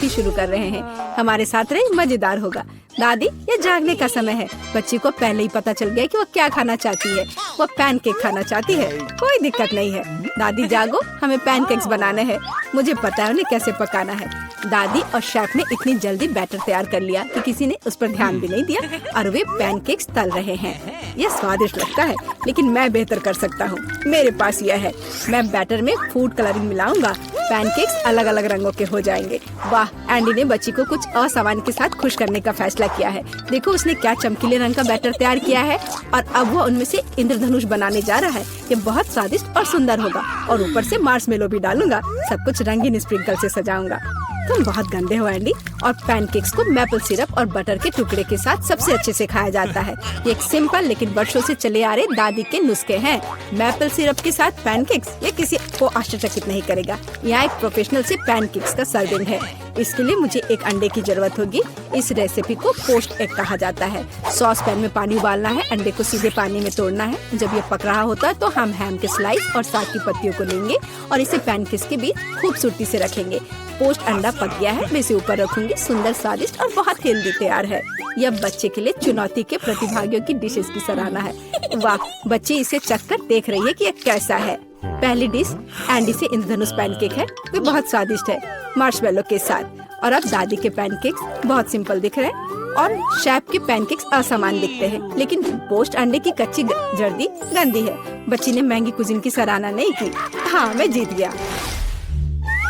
Maggi शुरू कर रहे हैं। हमारे साथ रहे, मजेदार होगा। दादी, ये जागने का समय है। बच्ची को पहले ही पता चल गया कि वो क्या खाना चाहती है। वो पैनकेक खाना चाहती है। कोई दिक्कत नहीं है। दादी जागो, हमें पैनकेक्स बनाने हैं। मुझे पता है उन्हें कैसे पकाना है। दादी और शेफ ने इतनी जल्दी बैटर तैयार कर लिया कि किसी ने उस पर ध्यान भी नहीं दिया और वे पैनकेक्स तल रहे हैं। यह स्वादिष्ट लगता है, लेकिन मैं बेहतर कर सकता हूँ। मेरे पास यह है। मैं बैटर में फूड कलरिंग मिलाऊंगा। पैनकेक्स अलग अलग रंगों के हो जाएंगे। वाह, एंडी ने बच्ची को कुछ असामान्य के साथ खुश करने का फैसला किया है। देखो उसने क्या चमकीले रंग का बैटर तैयार किया है और अब वो उनमें से इंद्रधनुष बनाने जा रहा है। ये बहुत स्वादिष्ट और सुंदर होगा और ऊपर से मार्शमेलो भी डालूंगा। सब कुछ रंगीन स्प्रिंकल से सजाऊंगा। तुम बहुत गंदे हो एंडी। और पैनकेक्स को मैपल सिरप और बटर के टुकड़े के साथ सबसे अच्छे से खाया जाता है। ये एक सिंपल लेकिन वर्षों से चले आ रहे दादी के नुस्खे हैं। मैपल सिरप के साथ पैनकेक्स, ये किसी को आश्चर्यचकित नहीं करेगा। यहाँ एक प्रोफेशनल से पैनकेक्स का सर्विंग है। इसके लिए मुझे एक अंडे की जरूरत होगी। इस रेसिपी को पोस्ट एग कहा जाता है। सॉस पैन में पानी उबालना है। अंडे को सीधे पानी में तोड़ना है। जब ये पक रहा होता है तो हम हैम के स्लाइस और साग की पत्तियों को लेंगे और इसे पैनकेक्स के बीच खूबसूरती से रखेंगे। पोस्ट अंडा पक गया है, मैं इसे ऊपर रखूंगी। सुंदर, स्वादिष्ट और बहुत हेल्दी तैयार है। यह बच्चे के लिए चुनौती के प्रतिभागियों की डिशेस की सराहना है। वाह, बच्ची इसे चखकर देख रही है कि यह कैसा है। पहली डिश एंडी से इंद्रधनुष पैनकेक है। वे बहुत स्वादिष्ट है, मार्शमेलो के साथ। और अब दादी के पैनकेक्स बहुत सिंपल दिख रहे हैं और शेफ के पैनकेक्स असमान दिखते हैं। लेकिन पोस्ट अंडे की कच्ची जर्दी गंदी है। बच्ची ने महंगी कुजीन की सराहना नहीं की। हाँ, मैं जीत गया।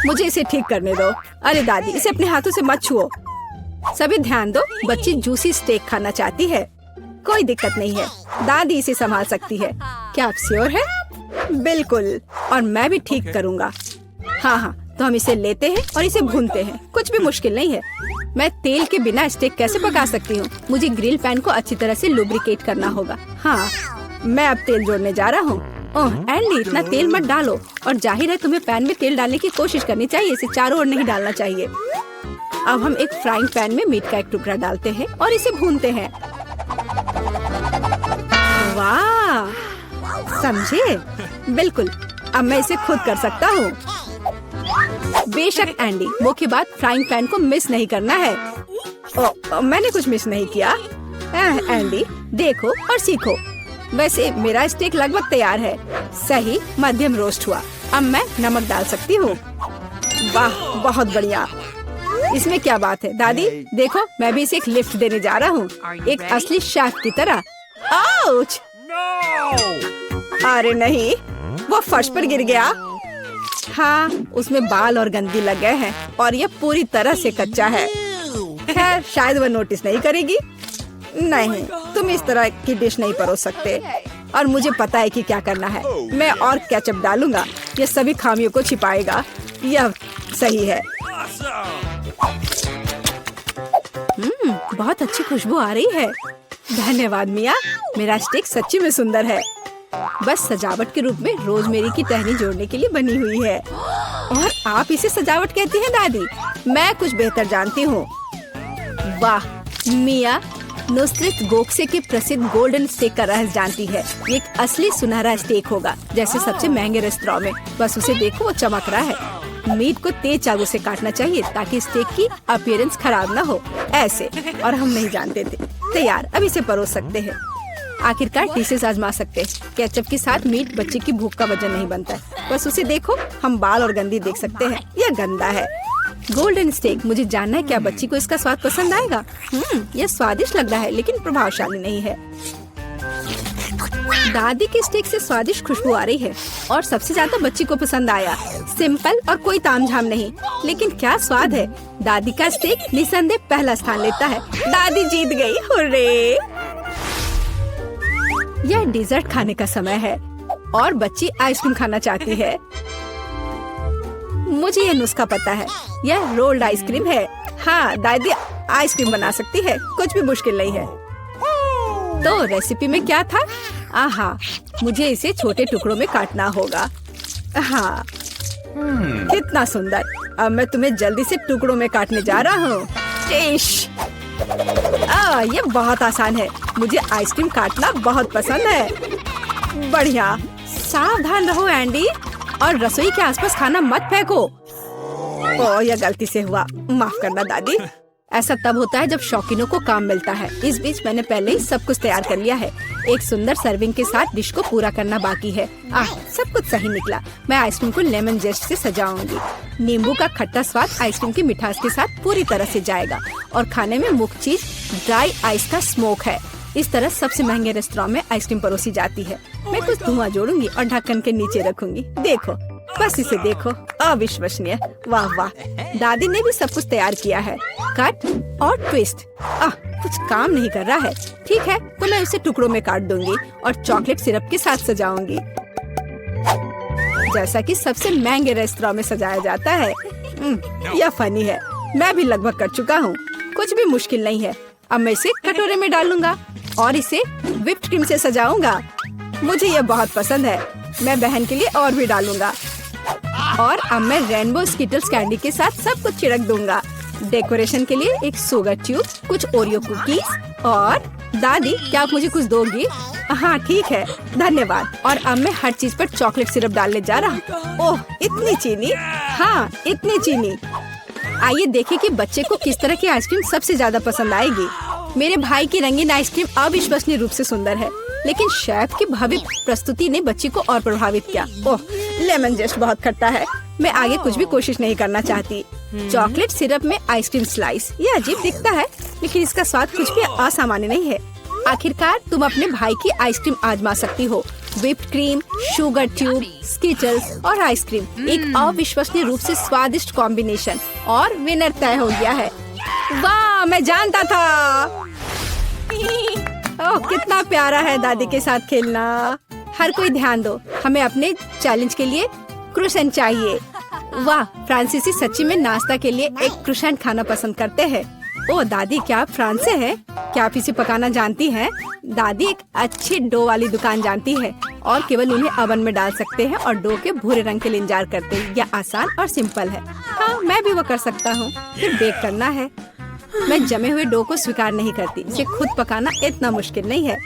मुझे इसे ठीक करने दो। अरे दादी, इसे अपने हाथों से मत छुओ। सभी ध्यान दो, बच्ची जूसी स्टेक खाना चाहती है। कोई दिक्कत नहीं है, दादी इसे संभाल सकती है। क्या आप श्योर है? बिल्कुल, और मैं भी ठीक करूँगा। हाँ, तो हम इसे लेते हैं और इसे भूनते हैं। कुछ भी मुश्किल नहीं है। मैं तेल के बिना स्टेक कैसे पका सकती हूँ? मुझे ग्रिल पैन को अच्छी तरह से लुब्रिकेट करना होगा। हाँ, मैं अब तेल जोड़ने जा रहा हूँ। ओह एंडी, इतना तेल मत डालो। और जाहिर है तुम्हें पैन में तेल डालने की कोशिश करनी चाहिए। इसे चारों ओर नहीं डालना चाहिए। अब हम एक फ्राइंग पैन में मीट का एक टुकड़ा डालते हैं और इसे भूनते हैं। वाह, समझे? बिल्कुल, अब मैं इसे खुद कर सकता हूँ। बेशक एंडी, मुख्य बात फ्राइंग पैन को मिस नहीं करना है। मैंने कुछ मिस नहीं किया। एंडी, देखो और सीखो। वैसे मेरा स्टेक लगभग तैयार है। सही मध्यम रोस्ट हुआ। अब मैं नमक डाल सकती हूँ। वाह, बहुत बढ़िया। इसमें क्या बात है दादी? देखो, मैं भी इसे एक लिफ्ट देने जा रहा हूँ, एक असली शेफ की तरह। आउच! अरे नहीं, वो फर्श पर गिर गया। हाँ, उसमें बाल और गंदगी लग गए हैं और यह पूरी तरह से कच्चा है। खैर, शायद वह नोटिस नहीं करेगी। नहीं, तुम इस तरह की डिश नहीं परोस सकते। और मुझे पता है कि क्या करना है। मैं और केचप डालूंगा। यह सभी खामियों को छिपाएगा। यह सही है। बहुत अच्छी खुशबू आ रही है। धन्यवाद मिया, मेरा स्टेक सच्ची में सुंदर है। बस सजावट के रूप में रोजमेरी की टहनी जोड़ने के लिए बनी हुई है। और आप इसे सजावट कहती हैं दादी? मैं कुछ बेहतर जानती हूँ। वाह, मिया नुसरत गोखसे के प्रसिद्ध गोल्डन स्टेक का रहस्य जानती है। ये एक असली सुनहरा स्टेक होगा, जैसे सबसे महंगे रेस्तरां में। बस उसे देखो, वो चमक रहा है। मीट को तेज चाकू से काटना चाहिए ताकि स्टेक की अपीयरेंस खराब ना हो। ऐसे, और हम नहीं जानते थे। तैयार, अब इसे परोस सकते हैं। आखिरकार डिशेस आजमा सकते हैं। केचप के साथ मीट बच्चे की भूख का वजन नहीं बनता है। बस उसे देखो, हम बाल और गंदी देख सकते हैं। यह गंदा है। गोल्डन स्टेक, मुझे जानना है क्या बच्ची को इसका स्वाद पसंद आएगा। यह स्वादिष्ट लग रहा है लेकिन प्रभावशाली नहीं है। दादी के स्टेक से स्वादिष्ट खुशबू आ रही है और सबसे ज्यादा बच्ची को पसंद आया। सिंपल और कोई तामझाम नहीं, लेकिन क्या स्वाद है। दादी का स्टेक निसंदेह पहला स्थान लेता है। दादी जीत गई, हुर्रे! यह डिजर्ट खाने का समय है और बच्ची आइसक्रीम खाना चाहती है। मुझे यह नुस्खा पता है। यह रोल्ड आइसक्रीम है। हाँ, दादी आइसक्रीम बना सकती है। कुछ भी मुश्किल नहीं है। तो रेसिपी में क्या था? आहा, मुझे इसे छोटे टुकड़ों में काटना होगा। हाँ, कितना सुंदर। अब मैं तुम्हें जल्दी से टुकड़ों में काटने जा रहा हूँ। ये बहुत आसान है। मुझे आइसक्रीम काटना बहुत पसंद है। बढ़िया। सावधान रहो एंडी, और रसोई के आसपास खाना मत फेंको। ओह, यह गलती से हुआ, माफ करना दादी। ऐसा तब होता है जब शौकीनों को काम मिलता है। इस बीच मैंने पहले ही सब कुछ तैयार कर लिया है। एक सुंदर सर्विंग के साथ डिश को पूरा करना बाकी है। सब कुछ सही निकला। मैं आइसक्रीम को लेमन जेस्ट से सजाऊंगी। नींबू का खट्टा स्वाद आइसक्रीम की मिठास के साथ पूरी तरह से जाएगा और खाने में मुख्य चीज ड्राई आइस का स्मोक है। इस तरह सबसे महंगे रेस्टोरेंट में आइसक्रीम परोसी जाती है। मैं कुछ धुआं जोड़ूंगी और ढक्कन के नीचे रखूंगी। देखो, बस इसे देखो, अविश्वसनीय। वाह वाह, दादी ने भी सब कुछ तैयार किया है। कट और ट्विस्ट। कुछ काम नहीं कर रहा है। ठीक है, तो मैं इसे टुकड़ों में काट दूंगी और चॉकलेट सिरप के साथ सजाऊंगी, जैसा कि सबसे महंगे रेस्टोरेंट में सजाया जाता है। यह फनी है। मैं भी लगभग कर चुका हूँ। कुछ भी मुश्किल नहीं है। अब मैं इसे कटोरे में डालूंगा और इसे व्हिप्ड क्रीम से सजाऊंगा। मुझे यह बहुत पसंद है। मैं बहन के लिए और भी डालूंगा। और अब मैं रेनबो स्किटल्स कैंडी के साथ सब कुछ छिड़क दूंगा। डेकोरेशन के लिए एक शुगर ट्यूब, कुछ ओरियो कुकीज और दादी, क्या आप मुझे कुछ दोगी? हाँ ठीक है, धन्यवाद। और अब मैं हर चीज पर चॉकलेट सिरप डालने जा रहा हूँ। ओह, इतनी चीनी। हाँ, इतनी चीनी। आइए देखें कि बच्चे को किस तरह की आइसक्रीम सबसे ज्यादा पसंद आएगी। मेरे भाई की रंगीन आइसक्रीम अविश्वसनीय रूप से सुंदर है, लेकिन शेफ की भव्य प्रस्तुति ने बच्ची को और प्रभावित किया। ओह, लेमन जेस्ट बहुत खट्टा है। मैं आगे कुछ भी कोशिश नहीं करना चाहती। चॉकलेट सिरप में आइसक्रीम स्लाइस, ये अजीब दिखता है, लेकिन इसका स्वाद कुछ भी असामान्य नहीं है। आखिरकार तुम अपने भाई की आइसक्रीम आजमा सकती हो। Whipped cream, sugar tube, Skittles और आइसक्रीम, एक अविश्वसनीय रूप से स्वादिष्ट कॉम्बिनेशन। और विनर तय हो गया है। वाह, मैं जानता था। ओह, कितना प्यारा है दादी के साथ खेलना। हर कोई ध्यान दो, हमें अपने चैलेंज के लिए क्रोसेंट चाहिए। वाह, फ्रांसीसी सच्ची में नाश्ता के लिए एक क्रोसेंट खाना पसंद करते हैं। ओह दादी, क्या आप फ्रांस से हैं? क्या आप इसे पकाना जानती हैं? दादी एक अच्छी डो वाली दुकान जानती है और केवल उन्हें ओवन में डाल सकते हैं और डो के भूरे रंग के लिए इंतजार करते हैं। यह आसान और सिंपल है। हाँ, मैं भी वो कर सकता हूँ। फिर बेक करना है। मैं जमे हुए डो को स्वीकार नहीं करती। इसे खुद पकाना इतना मुश्किल नहीं है।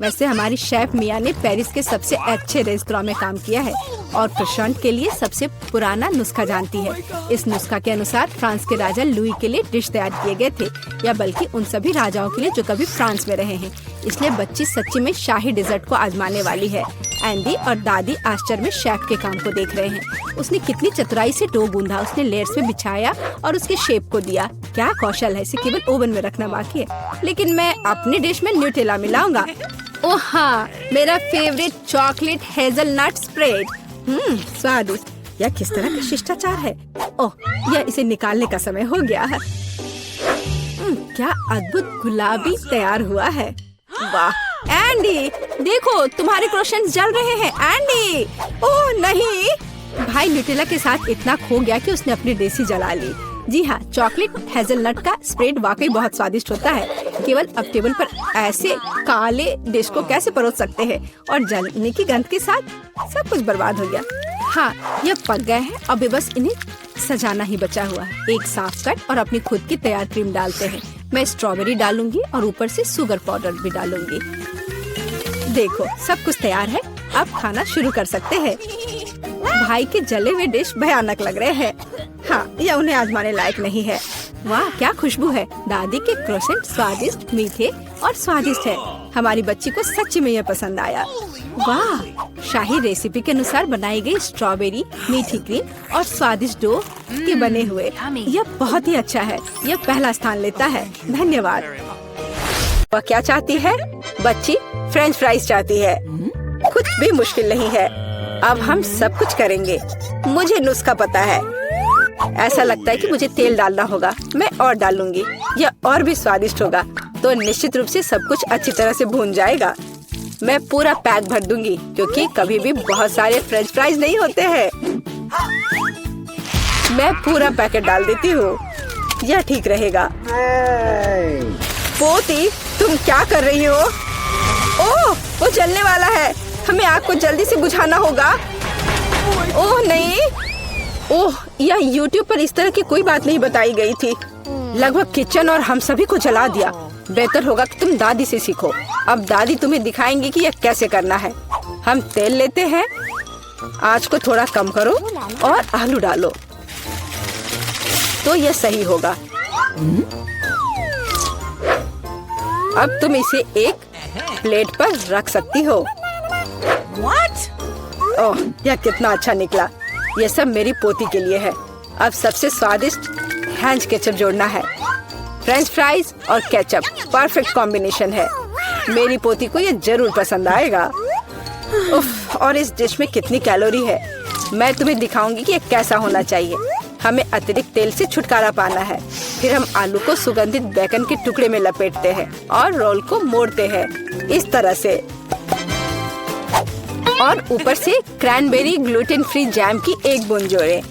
वैसे हमारी शेफ मिया ने पेरिस के सबसे अच्छे रेस्टोरेंट में काम किया है और क्रोसेंट के लिए सबसे पुराना नुस्खा जानती है। इस नुस्खा के अनुसार फ्रांस के राजा लुई के लिए डिश तैयार किए गए थे, या बल्कि उन सभी राजाओं के लिए जो कभी फ्रांस में रहे हैं। इसलिए बच्ची सच्ची में शाही डिजर्ट को आजमाने वाली है। एंडी और दादी आश्चर्य में शेफ के काम को देख रहे हैं। उसने कितनी चतुराई से डो गूंधा। उसने लेयर्स में बिछाया और उसके शेप को दिया। क्या कौशल है। इसे केवल ओवन में रखना बाकी है। लेकिन मैं अपनी डिश में न्यूटेला मिलाऊंगा। ओह हाँ, मेरा फेवरेट चॉकलेट हेजलनट स्प्रेड। स्वादिष्ट। यह किस तरह का शिष्टाचार है। ओह, यह इसे निकालने का समय हो गया है। क्या अद्भुत गुलाबी तैयार हुआ है। वाह एंडी, देखो तुम्हारे क्रोसेंट्स जल रहे हैं। एंडी, ओह नहीं। भाई न्यूटेला के साथ इतना खो गया कि उसने अपनी डिश ही जला ली। जी हाँ, चॉकलेट हेजलनट का स्प्रेड वाकई बहुत स्वादिष्ट होता है। केवल अब टेबल पर ऐसे काले डिश को कैसे परोस सकते हैं। और जलने की गंध के साथ सब कुछ बर्बाद हो गया। हाँ, यह पक गए हैं। अब बस इन्हें सजाना ही बचा हुआ है। एक साफ कट और अपनी खुद की तैयार क्रीम डालते हैं। मैं स्ट्रॉबेरी डालूंगी और ऊपर से शुगर पाउडर भी डालूंगी। देखो, सब कुछ तैयार है। अब खाना शुरू कर सकते हैं। भाई के जले हुए डिश भयानक लग रहे हैं। हाँ, यह उन्हें आजमाने लायक नहीं है। वाह, क्या खुशबू है। दादी के क्रोसेंट स्वादिष्ट, मीठे और स्वादिष्ट है। हमारी बच्ची को सच्ची में यह पसंद आया। वाह, शाही रेसिपी के अनुसार बनाई गई स्ट्रॉबेरी, मीठी क्रीम और स्वादिष्ट डो के बने हुए। यह बहुत ही अच्छा है। यह पहला स्थान लेता है। धन्यवाद। वह क्या चाहती है? बच्ची फ्रेंच फ्राइज चाहती है। कुछ भी मुश्किल नहीं है। अब हम सब कुछ करेंगे। मुझे नुस्खा पता है। ऐसा लगता है कि मुझे तेल डालना होगा। मैं और डालूंगी। यह और भी स्वादिष्ट होगा। तो निश्चित रूप से सब कुछ अच्छी तरह से भून जाएगा। मैं पूरा पैक भर दूंगी, क्योंकि कभी भी बहुत सारे फ्रेंच फ्राइज नहीं होते हैं। मैं पूरा पैकेट डाल देती हूँ। यह ठीक रहेगा। पोती, तुम क्या कर रही हो? ओह, वो जलने वाला है। हमें आग को जल्दी से बुझाना होगा। ओह नहीं। ओह, यह YouTube पर इस तरह की कोई बात नहीं बताई गई थी। लगभग किचन और हम सभी को जला दिया। बेहतर होगा कि तुम दादी से सीखो। अब दादी तुम्हें दिखाएंगी कि यह कैसे करना है। हम तेल लेते हैं। आँच को थोड़ा कम करो और आलू डालो। तो यह सही होगा। अब तुम इसे एक प्लेट पर रख सकती हो। ओह, यह कितना अच्छा निकला। यह सब मेरी पोती के लिए है। अब सबसे स्वादिष्ट हैंच केचप जोड़ना है। फ्रेंच फ्राइज और केचप परफेक्ट कॉम्बिनेशन है। मेरी पोती को यह जरूर पसंद आएगा। उफ, और इस डिश में कितनी कैलोरी है। मैं तुम्हें दिखाऊंगी कि यह कैसा होना चाहिए। हमें अतिरिक्त तेल से छुटकारा पाना है। फिर हम आलू को सुगंधित बेकन के टुकड़े में लपेटते हैं और रोल को मोड़ते हैं इस तरह से, और ऊपर से क्रैनबेरी ग्लूटेन फ्री जैम की एक बूंद जोड़ें।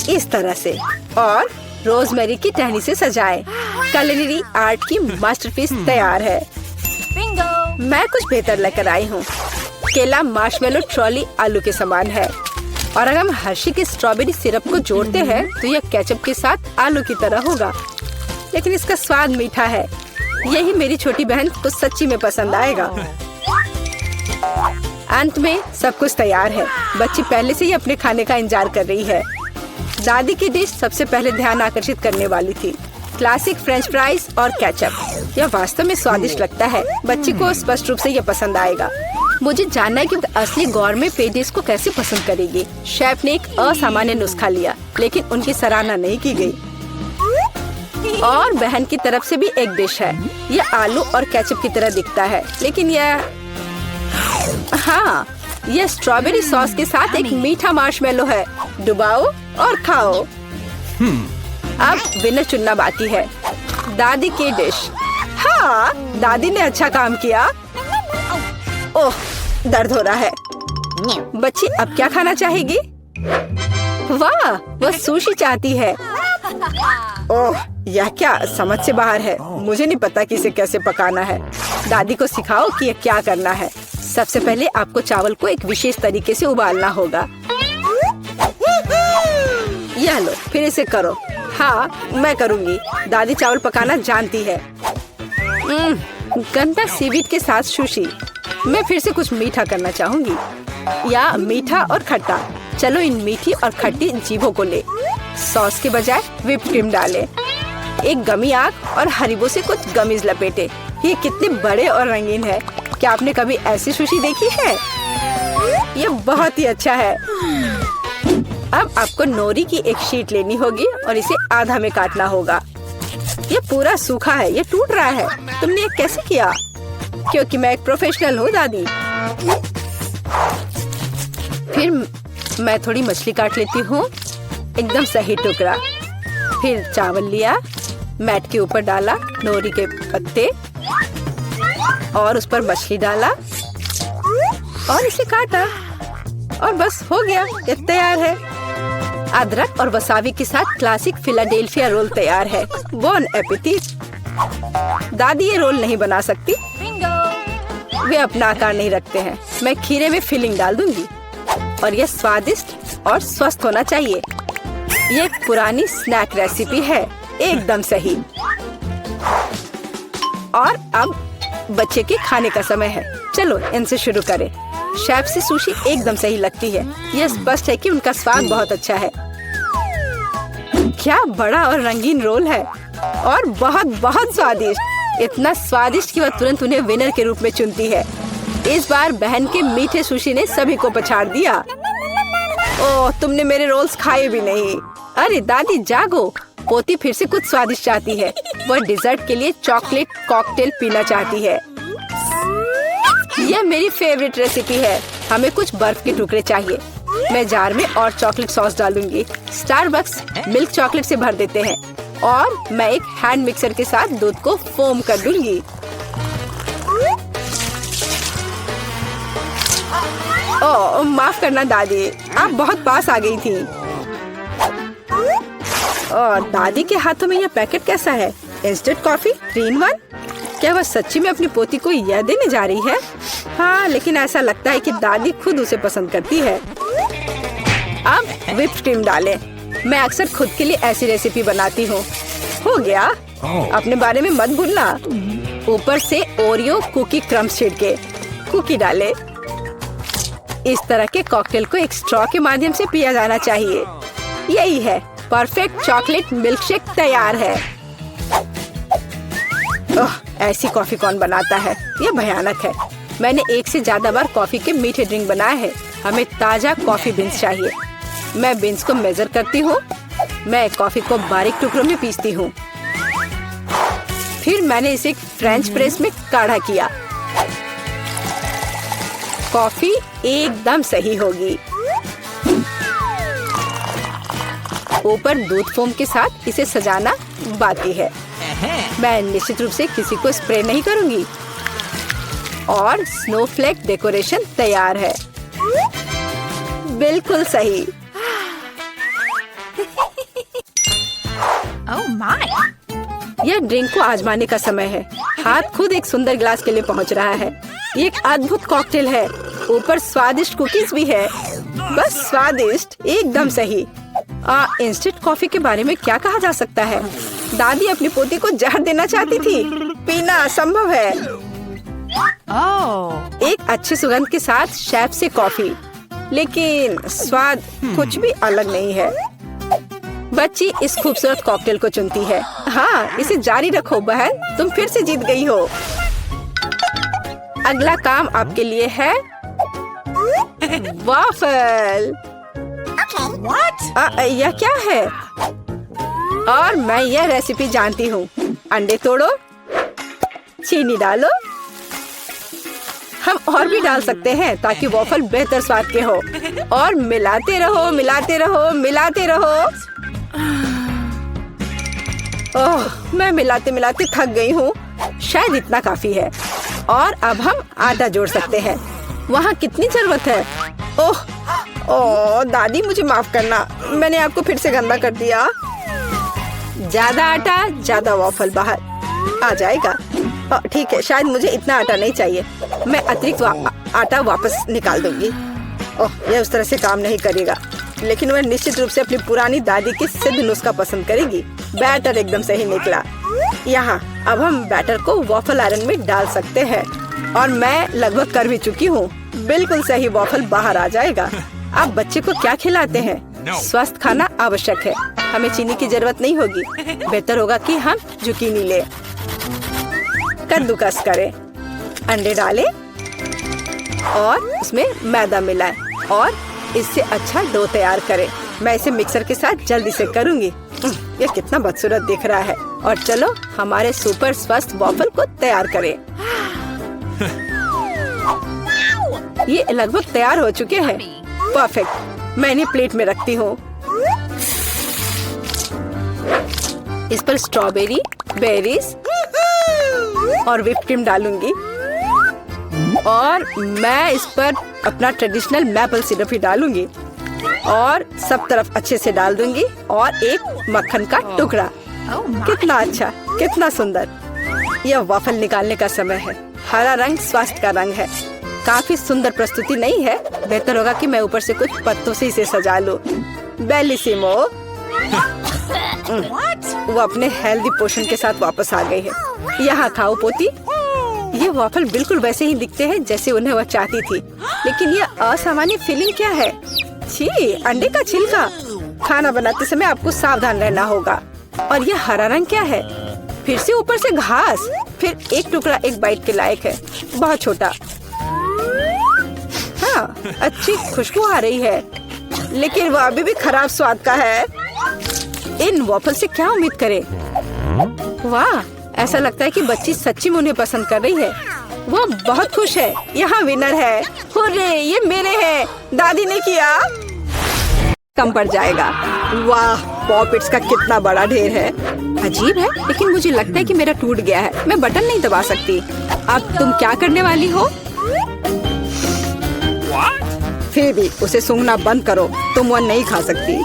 इस तरह से, और रोजमेरी की टहनी से सजाएं। culinary आर्ट की मास्टरपीस तैयार है। मैं कुछ बेहतर लेकर आई हूँ। केला मार्शमेलो ट्रॉली आलू के समान है, और अगर हम हर्शी के स्ट्रॉबेरी सिरप को जोड़ते हैं तो यह केचप के साथ आलू की तरह होगा, लेकिन इसका स्वाद मीठा है। यही मेरी छोटी बहन को सच्ची में पसंद आएगा। अंत में सब कुछ तैयार है। बच्ची पहले से ही अपने खाने का इंतजार कर रही है। दादी की डिश सबसे पहले ध्यान आकर्षित करने वाली थी। क्लासिक फ्रेंच फ्राइज और केचप। यह वास्तव में स्वादिष्ट लगता है। बच्ची को स्पष्ट रूप से यह पसंद आएगा। मुझे जानना है कि असली गौरमे पेडिस को कैसे पसंद करेगी। शेफ ने एक असामान्य नुस्खा लिया, लेकिन उनकी सराहना नहीं की गई। और बहन की तरफ से भी एक डिश है। यह आलू और केचप की तरह दिखता है, लेकिन हाँ, यह स्ट्रॉबेरी सॉस के साथ एक मीठा मार्शमेलो है। डुबाओ और खाओ। अब विनर चुनना बाकी है। दादी की डिश। हाँ, दादी ने अच्छा काम किया। ओह, दर्द हो रहा है। बच्ची अब क्या खाना चाहेगी? वाह, वह सुशी चाहती है। ओह, यह क्या समझ से बाहर है। मुझे नहीं पता कि इसे कैसे पकाना है। दादी को सिखाओ कि यह क्या करना है। सबसे पहले आपको चावल को एक विशेष तरीके से उबालना होगा। यह लो, फिर इसे करो। हाँ, मैं करूँगी। दादी चावल पकाना जानती है। गंदा सीवीड के साथ सुशी। मैं फिर से कुछ मीठा करना चाहूँगी, या मीठा और खट्टा। चलो इन मीठी और खट्टी जीभों को ले। सॉस के बजाय व्हिप क्रीम डालें। एक गमी आग और हरीबो से कुछ गमीज लपेटे। ये कितने बड़े और रंगीन है। क्या आपने कभी ऐसी सुशी देखी है? ये बहुत ही अच्छा है। अब आपको नोरी की एक शीट लेनी होगी और इसे आधा में काटना होगा। ये पूरा सूखा है, ये टूट रहा है। तुमने ये कैसे किया? क्योंकि मैं एक प्रोफेशनल हूँ दादी। फिर मैं थोड़ी मछली काट लेती हूँ, एकदम सही टुकड़ा। फिर चावल लिया, मैट के ऊपर डाला, नोरी के पत्ते और उस पर मछली डाला और इसे काटा, और बस हो गया, ये तैयार है। अदरक और वसाबी के साथ क्लासिक फिलाडेल्फिया रोल तैयार है। Bone appétit. दादी ये रोल नहीं बना सकती, वे अपना आकार नहीं रखते हैं। मैं खीरे में फिलिंग डाल दूंगी, और यह स्वादिष्ट और स्वस्थ होना चाहिए। ये एक पुरानी स्नैक रेसिपी है, एकदम सही। और अब बच्चे के खाने का समय है। चलो इनसे शुरू करें। शेफ से सुशी एकदम सही लगती है। यह स्पष्ट है कि उनका स्वाद बहुत अच्छा है। क्या बड़ा और रंगीन रोल है, और बहुत बहुत स्वादिष्ट। इतना स्वादिष्ट कि वह तुरंत उन्हें विनर के रूप में चुनती है। इस बार बहन के मीठे सुशी ने सभी को पछाड़ दिया। ओह, तुमने मेरे रोल्स खाए भी नहीं। अरे दादी जागो, पोती फिर से कुछ स्वादिष्ट चाहती है। वह डिजर्ट के लिए चॉकलेट कॉकटेल पीना चाहती है। यह मेरी फेवरेट रेसिपी है। हमें कुछ बर्फ के टुकड़े चाहिए। मैं जार में और चॉकलेट सॉस डालूंगी। स्टारबक्स मिल्क चॉकलेट से भर देते हैं, और मैं एक हैंड मिक्सर के साथ दूध को फोम कर दूंगी। ओह, माफ करना दादी, आप बहुत पास आ गई थी। और दादी के हाथों में यह पैकेट कैसा है? Instant coffee 3 in 1। क्या वह सच्ची में अपनी पोती को यह देने जा रही है? हाँ, लेकिन ऐसा लगता है कि दादी खुद उसे पसंद करती है। अब व्हिप क्रीम डालें। मैं अक्सर खुद के लिए ऐसी रेसिपी बनाती हूँ। हो गया, अपने बारे में मत भूलना। ऊपर से ओरियो कुकी क्रम्स छिड़के, कुकी डाले। इस तरह के कॉकटेल को एक स्ट्रॉ के माध्यम से पिया जाना चाहिए। यही है, परफेक्ट चॉकलेट मिल्कशेक तैयार है। ओह, ऐसी कॉफी कौन बनाता है? ये भयानक है। मैंने 1 से ज्यादा बार कॉफी के मीठे ड्रिंक बनाए हैं। हमें ताजा कॉफी बीन्स चाहिए। मैं बीन्स को मेजर करती हूँ। मैं कॉफी को बारीक टुकड़ों में पीसती हूँ। फिर मैंने इसे फ्रेंच प्रेस में काढ़ा किया। कॉफी एकदम सही होगी। ऊपर दूध फोम के साथ इसे सजाना बाकी है। मैं निश्चित रूप से किसी को स्प्रे नहीं करूंगी। और स्नोफ्लेक डेकोरेशन तैयार है। बिल्कुल सही। Oh my! यह ड्रिंक को आजमाने का समय है। हाथ खुद एक सुंदर गिलास के लिए पहुंच रहा है। ये एक अद्भुत कॉकटेल है। ऊपर स्वादिष्ट कुकीज भी है। बस स्वादिष्ट, एकदम सही। इंस्टेंट कॉफी के बारे में क्या कहा जा सकता है? दादी अपनी पोती को जहर देना चाहती थी। पीना असंभव है। Oh! एक अच्छे सुगंध के साथ शेफ से कॉफी, लेकिन स्वाद कुछ भी अलग नहीं है। बच्ची इस खूबसूरत कॉकटेल को चुनती है। हाँ, इसे जारी रखो बहन, तुम फिर से जीत गई हो। अगला काम आपके लिए है वॉफल। What? यह क्या है? और मैं यह रेसिपी जानती हूँ। अंडे तोड़ो, चीनी डालो। हम और भी डाल सकते हैं ताकि वॉफल बेहतर स्वाद के हो। और मिलाते रहो, मिलाते रहो, मिलाते रहो। ओह, मैं मिलाते मिलाते थक गई हूँ। शायद इतना काफी है। और अब हम आटा जोड़ सकते हैं। वहाँ कितनी जरूरत है? ओह, दादी मुझे माफ करना, मैंने आपको फिर से गंदा कर दिया। ज्यादा आटा, ज्यादा वॉफल बाहर आ जाएगा। ठीक है, शायद मुझे इतना आटा नहीं चाहिए। मैं अतिरिक्त आटा वापस निकाल दूंगी। ओह, यह उस तरह से काम नहीं करेगा, लेकिन वह निश्चित रूप से अपनी पुरानी दादी की सिद्ध नुस्खा पसंद करेगी। बैटर एकदम सही निकला। यहाँ अब हम बैटर को वॉफल आयरन में डाल सकते हैं। और मैं लगभग कर भी चुकी हूँ। बिल्कुल सही वॉफल बाहर आ जाएगा। अब बच्चे को क्या खिलाते हैं? स्वस्थ खाना आवश्यक है। हमें चीनी की जरूरत नहीं होगी। बेहतर होगा कि हम जुकीनी ले। कद्दूकस करें, अंडे डालें और उसमें मैदा मिलाएं और इससे अच्छा डो तैयार करें। मैं इसे मिक्सर के साथ जल्दी से करूंगी। ये कितना बदसूरत दिख रहा है। और चलो हमारे सुपर स्वस्थ वॉफल को तैयार करें। ये लगभग तैयार हो चुके हैं। परफेक्ट। मैं इन्हें प्लेट में रखती हूँ। इस पर स्ट्रॉबेरी, बेरीज और व्हिप क्रीम डालूंगी। और मैं इस पर अपना ट्रेडिशनल मैपल सिरप ही डालूंगी और सब तरफ अच्छे से डाल दूंगी। और एक मक्खन का टुकड़ा। कितना अच्छा, कितना सुंदर। यह वॉफल निकालने का समय है। हरा रंग स्वास्थ्य का रंग है। काफी सुंदर प्रस्तुति नहीं है? बेहतर होगा कि मैं ऊपर से कुछ पत्तों से इसे सजा लूं। बेलिसिमो। वो अपने हेल्दी पोषण के साथ वापस आ गई है। यहाँ खाओ पोती। ये वॉफल बिल्कुल वैसे ही दिखते हैं जैसे उन्हें वह चाहती थी, लेकिन यह असामान्य फीलिंग क्या है? छी, अंडे का छिलका। खाना बनाते समय आपको सावधान रहना होगा। और यह हरा रंग क्या है? फिर से ऊपर से घास। फिर एक टुकड़ा एक बाइट के लायक है, बहुत छोटा। हाँ, अच्छी खुशबू आ रही है, लेकिन वो अभी भी खराब स्वाद का है। इन वॉफल से क्या उम्मीद करें? वाह, ऐसा लगता है कि बच्ची सच्ची में उन्हें पसंद कर रही है। वो बहुत खुश है। यहाँ विनर है। हुर्रे, ये मेरे हैं। दादी ने किया। कम पड़ जाएगा। वाह, पॉपिट्स का कितना बड़ा ढेर है। अजीब है, लेकिन मुझे लगता है कि मेरा टूट गया है। मैं बटन नहीं दबा सकती। अब तुम क्या करने वाली हो? फिर भी उसे सूंघना बंद करो। तुम वह नहीं खा सकती।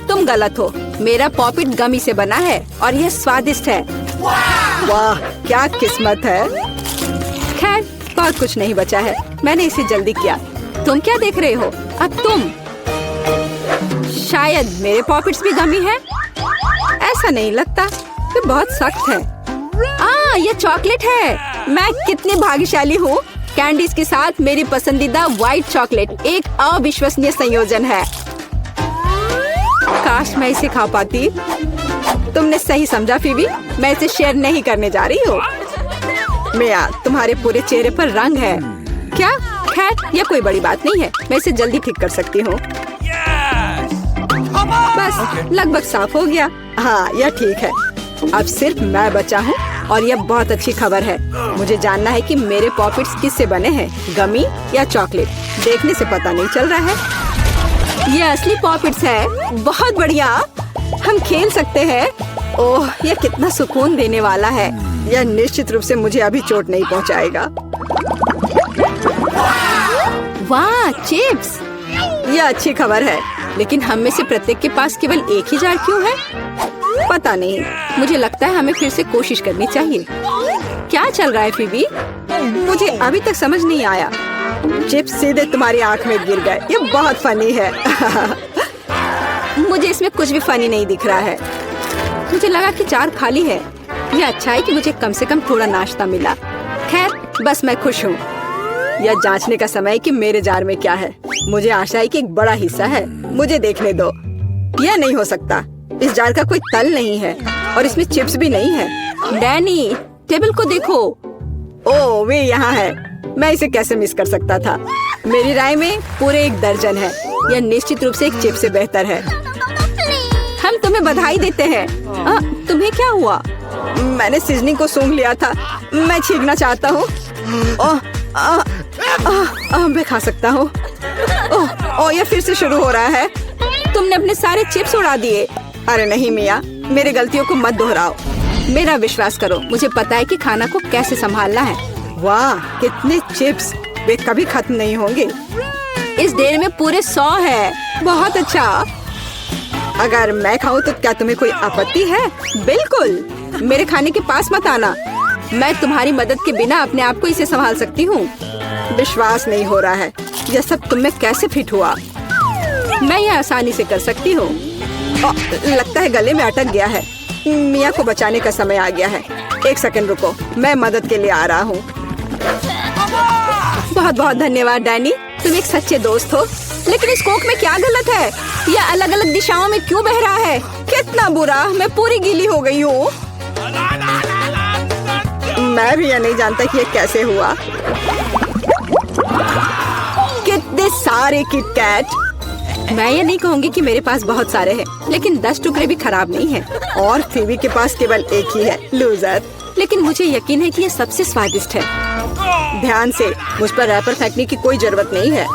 तुम गलत हो। मेरा पॉपिट गमी से बना है और यह स्वादिष्ट है। वाह, क्या किस्मत है। खैर, बहुत कुछ नहीं बचा है। मैंने इसे जल्दी किया। तुम क्या देख रहे हो? अब तुम। शायद मेरे पॉपिट्स भी गमी है। ऐसा नहीं लगता। ये बहुत सख्त है। यह चॉकलेट है। मैं कितनी भाग्यशाली हूँ। कैंडीज के साथ मेरी पसंदीदा व्हाइट चॉकलेट एक अविश्वसनीय संयोजन है। काश मैं इसे खा पाती। तुमने सही समझा फीबी, मैं इसे शेयर नहीं करने जा रही हूँ। मिया, तुम्हारे पूरे चेहरे पर रंग है। क्या? खैर, यह कोई बड़ी बात नहीं है, मैं इसे जल्दी ठीक कर सकती हूँ। बस लगभग साफ हो गया। हाँ, यह ठीक है। अब सिर्फ मैं बचा हूँ और यह बहुत अच्छी खबर है। मुझे जानना है कि मेरे पॉकेट्स किससे बने हैं, गमी या चॉकलेट। देखने से पता नहीं चल रहा है। ये असली पॉकेट्स है। बहुत बढ़िया, हम खेल सकते हैं। ओह, यह कितना सुकून देने वाला है। यह निश्चित रूप से मुझे अभी चोट नहीं पहुंचाएगा। वाह, चिप्स! यह अच्छी खबर है, लेकिन हम में से प्रत्येक के पास केवल एक ही जार क्यों है? पता नहीं, मुझे लगता है हमें फिर से कोशिश करनी चाहिए। क्या चल रहा है फीबी? मुझे अभी तक समझ नहीं आया। चिप्स सीधे तुम्हारी आंख में गिर गए। ये बहुत फनी है। मुझे इसमें कुछ भी फनी नहीं दिख रहा है। मुझे लगा कि जार खाली है। यह अच्छा है कि मुझे कम से कम थोड़ा नाश्ता मिला। खैर, बस मैं खुश हूँ। यह जांचने का समय है कि मेरे जार में क्या है। मुझे आशा है कि एक बड़ा हिस्सा है। मुझे देखने दो। यह नहीं हो सकता। इस जार का कोई तल नहीं है और इसमें चिप्स भी नहीं है। डैनी, टेबल को देखो। ओह, वे यहाँ है। मैं इसे कैसे मिस कर सकता था? मेरी राय में पूरे 1 दर्जन है। यह निश्चित रूप से एक चिप्स से बेहतर है। हम तुम्हें बधाई देते हैं। तुम्हें क्या हुआ? मैंने सीजनिंग को सूंघ लिया था। मैं छींकना चाहता हूँ। मैं खा सकता हूँ। ओह, यह फिर से शुरू हो रहा है। तुमने अपने सारे चिप्स उड़ा दिए। अरे नहीं मिया, मेरी गलतियों को मत दोहराओ। मेरा विश्वास करो, मुझे पता है कि खाना को कैसे संभालना है। वाह, कितने चिप्स! वे कभी खत्म नहीं होंगे। इस ढेर में पूरे 100 है। बहुत अच्छा। अगर मैं खाऊं तो क्या तुम्हें कोई आपत्ति है? बिल्कुल, मेरे खाने के पास मत आना। मैं तुम्हारी मदद के बिना अपने आप को इसे संभाल सकती हूँ। विश्वास नहीं हो रहा है। यह सब तुम में कैसे फिट हुआ? मैं यह आसानी से कर सकती हूँ। लगता है गले में अटक गया है। मिया को बचाने का समय आ गया है। 1 सेकंड रुको, मैं मदद के लिए आ रहा हूँ। बहुत बहुत धन्यवाद डैनी, तुम एक सच्चे दोस्त हो। लेकिन इस कोक में क्या गलत है? यह अलग अलग दिशाओं में क्यों बह रहा है? कितना बुरा, मैं पूरी गीली हो गई हूँ। मैं भी यह नहीं जानता कि यह कैसे हुआ। कितने सारे किटकैट! मैं ये नहीं कहूँगी कि मेरे पास बहुत सारे हैं, लेकिन 10 टुकड़े भी खराब नहीं हैं। और फीबी के पास केवल एक ही है। लूजर। लेकिन मुझे यकीन है कि ये सबसे स्वादिष्ट है। ध्यान से, मुझ पर रैपर फेंकने की कोई जरूरत नहीं है।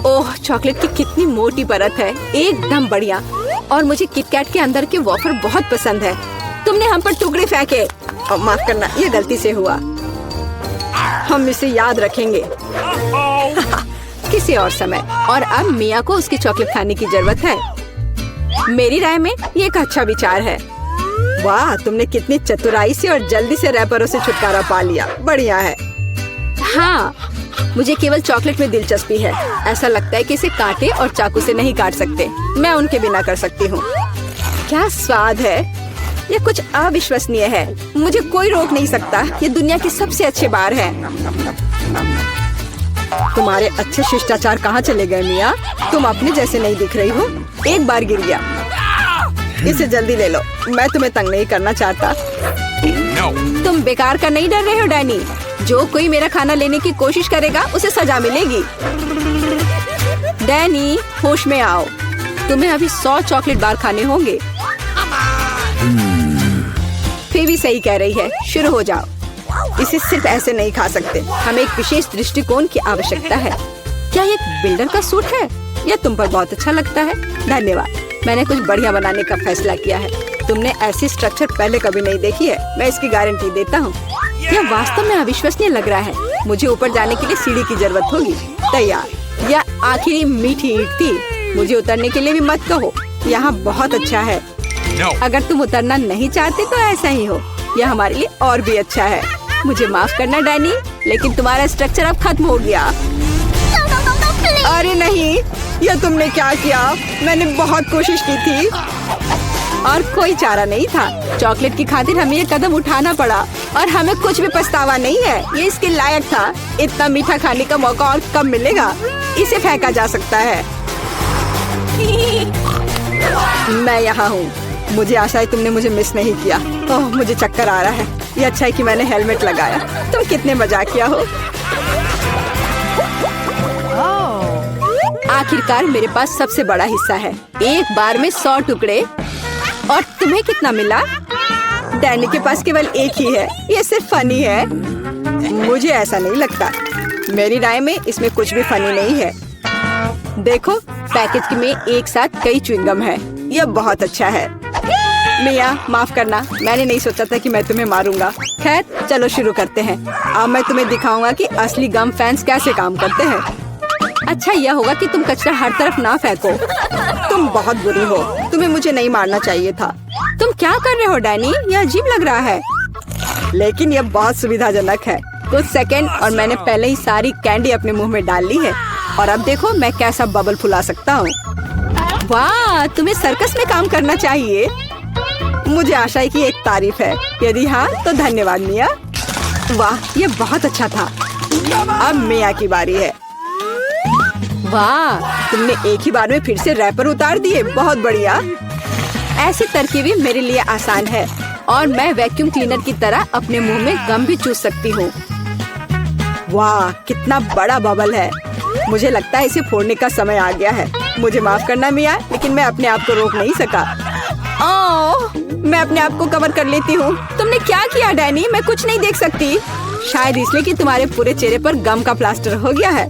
ओह, चॉकलेट की कितनी मोटी परत है। एकदम बढ़िया। और मुझे किटकैट के अंदर के वॉफर बहुत पसंद है। तुमने हम पर टुकड़े फेंके। माफ करना, ये गलती से हुआ। हम इसे याद रखेंगे। किसी और समय। और अब मिया को उसकी चॉकलेट खाने की जरूरत है। मेरी राय में ये एक अच्छा विचार है। वाह, तुमने कितनी चतुराई से और जल्दी से रैपरों से छुटकारा पा लिया। बढ़िया है। हाँ, मुझे केवल चॉकलेट में दिलचस्पी है। ऐसा लगता है कि इसे कांटे और चाकू से नहीं काट सकते। मैं उनके बिना कर सकती हूँ। क्या स्वाद है! ये कुछ अविश्वसनीय है। मुझे कोई रोक नहीं सकता। ये दुनिया के सबसे अच्छे बार है। तुम्हारे अच्छे शिष्टाचार कहाँ चले गए मिया? तुम अपने जैसे नहीं दिख रही हो। एक बार गिर गया। इसे जल्दी ले लो, मैं तुम्हें तंग नहीं करना चाहता। तुम बेकार का नहीं डर रहे हो डैनी? जो कोई मेरा खाना लेने की कोशिश करेगा उसे सजा मिलेगी। डैनी, होश में आओ। तुम्हें अभी 100 चॉकलेट बार खाने होंगे। फीबी सही कह रही है। शुरू हो जाओ। इसे सिर्फ ऐसे नहीं खा सकते। हमें एक विशेष दृष्टिकोण की आवश्यकता है। क्या ये एक बिल्डर का सूट है? यह तुम पर बहुत अच्छा लगता है। धन्यवाद। मैंने कुछ बढ़िया बनाने का फैसला किया है। तुमने ऐसी स्ट्रक्चर पहले कभी नहीं देखी है। मैं इसकी गारंटी देता हूँ। यह वास्तव में अविश्वसनीय लग रहा है। मुझे ऊपर जाने के लिए सीढ़ी की जरूरत होगी। तैयार। यह आखिरी मीठी ईंट थी। मुझे उतरने के लिए भी मत कहो। यहाँ बहुत अच्छा है। अगर तुम उतरना नहीं चाहते तो ऐसा ही हो। यह हमारे लिए और भी अच्छा है। मुझे माफ करना डैनी, लेकिन तुम्हारा स्ट्रक्चर अब खत्म हो गया। अरे नहीं, यह तुमने क्या किया? मैंने बहुत कोशिश की थी और कोई चारा नहीं था। चॉकलेट की खातिर हमें ये कदम उठाना पड़ा। और हमें कुछ भी पछतावा नहीं है। ये इसके लायक था। इतना मीठा खाने का मौका और कब मिलेगा? इसे फेंका जा सकता है। मैं यहाँ हूँ। मुझे आशा है तुमने मुझे मिस नहीं किया। ओह, मुझे चक्कर आ रहा है। ये अच्छा है कि मैंने हेलमेट लगाया। तुम कितने मजाकिया हो। आखिरकार मेरे पास सबसे बड़ा हिस्सा है। एक बार में 100 टुकड़े। और तुम्हें कितना मिला? डैनी के पास केवल एक ही है। ये सिर्फ फनी है। मुझे ऐसा नहीं लगता। मेरी राय में इसमें कुछ भी फनी नहीं है। देखो, पैकेज में एक साथ कई च्युइंगम है। यह बहुत अच्छा है। मिया, माफ करना, मैंने नहीं सोचा था कि मैं तुम्हें मारूंगा। खैर, चलो शुरू करते हैं। अब मैं तुम्हें दिखाऊंगा कि असली गम फैंस कैसे काम करते हैं। अच्छा यह होगा कि तुम कचरा हर तरफ ना फेंको। तुम बहुत बुरी हो। तुम्हें मुझे नहीं मारना चाहिए था। तुम क्या कर रहे हो डैनी? यह अजीब लग रहा है। लेकिन यह बहुत सुविधाजनक है। कुछ सेकंड और मैंने पहले ही सारी कैंडी अपने मुंह में डाल ली है। और अब देखो मैं कैसा बबल फुला सकता हूँ। वाह, तुम्हें सर्कस में काम करना चाहिए। मुझे आशा है कि एक तारीफ है। यदि हाँ तो धन्यवाद मिया। वाह, ये बहुत अच्छा था। अब मिया की बारी है। वाह, तुमने एक ही बार में फिर से रैपर उतार दिए। बहुत बढ़िया। ऐसी तरकीबें मेरे लिए आसान है और मैं वैक्यूम क्लीनर की तरह अपने मुंह में गम भी चूस सकती हूँ। वाह, कितना बड़ा बबल है। मुझे लगता है इसे फोड़ने का समय आ गया है। मुझे माफ करना मिया, लेकिन मैं अपने आप को रोक नहीं सका। ओह, मैं अपने आप को कवर कर लेती हूँ। तुमने क्या किया डैनी? मैं कुछ नहीं देख सकती। शायद इसलिए कि तुम्हारे पूरे चेहरे पर गम का प्लास्टर हो गया है।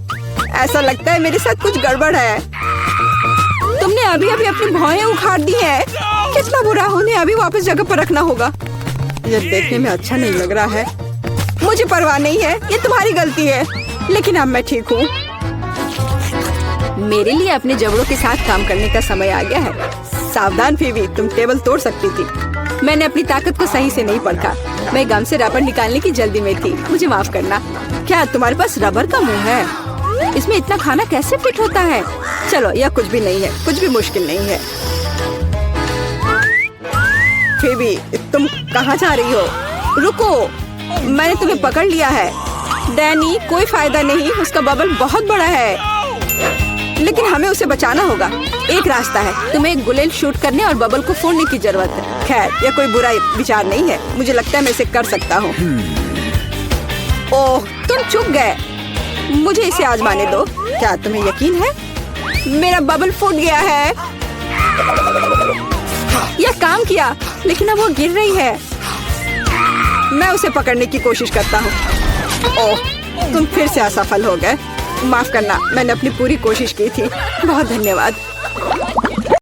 ऐसा लगता है मेरे साथ कुछ गड़बड़ है। तुमने अभी अभी अपनी भौहें उखाड़ दी हैं। कितना बुरा। उन्हें अभी वापस जगह पर रखना होगा। यह देखने में अच्छा नहीं लग रहा है। मुझे परवाह नहीं है, ये तुम्हारी गलती है। लेकिन अब मैं ठीक हूँ। मेरे लिए अपने जबड़ों के साथ काम करने का समय आ गया है। सावधान फीवी, तुम टेबल तोड़ सकती थी। मैंने अपनी ताकत को सही से नहीं परखा। मैं गम से रबर निकालने की जल्दी में थी। मुझे माफ करना। क्या तुम्हारे पास रबर का मुंह है? इसमें इतना खाना कैसे फिट होता है? चलो, यह कुछ भी नहीं है। कुछ भी मुश्किल नहीं है। फीवी, तुम कहाँ जा रही हो? रुको, मैंने तुम्हें पकड़ लिया है। डैनी, कोई फायदा नहीं। उसका बबल बहुत बड़ा है, लेकिन हमें उसे बचाना होगा। एक रास्ता है। तुम्हें एक गुलेल शूट करने और बबल को फोड़ने की जरूरत है। खैर, यह कोई बुरा विचार नहीं है। मुझे लगता है मैं इसे कर सकता हूँ। ओह, तुम चुप गए। मुझे इसे आजमाने दो। क्या तुम्हें यकीन है? मेरा बबल फूट गया है। यह काम किया, लेकिन अब वो गिर रही है। मैं उसे पकड़ने की कोशिश करता हूँ। ओह, तुम फिर से असफल हो गए। माफ करना, मैंने अपनी पूरी कोशिश की थी। बहुत धन्यवाद।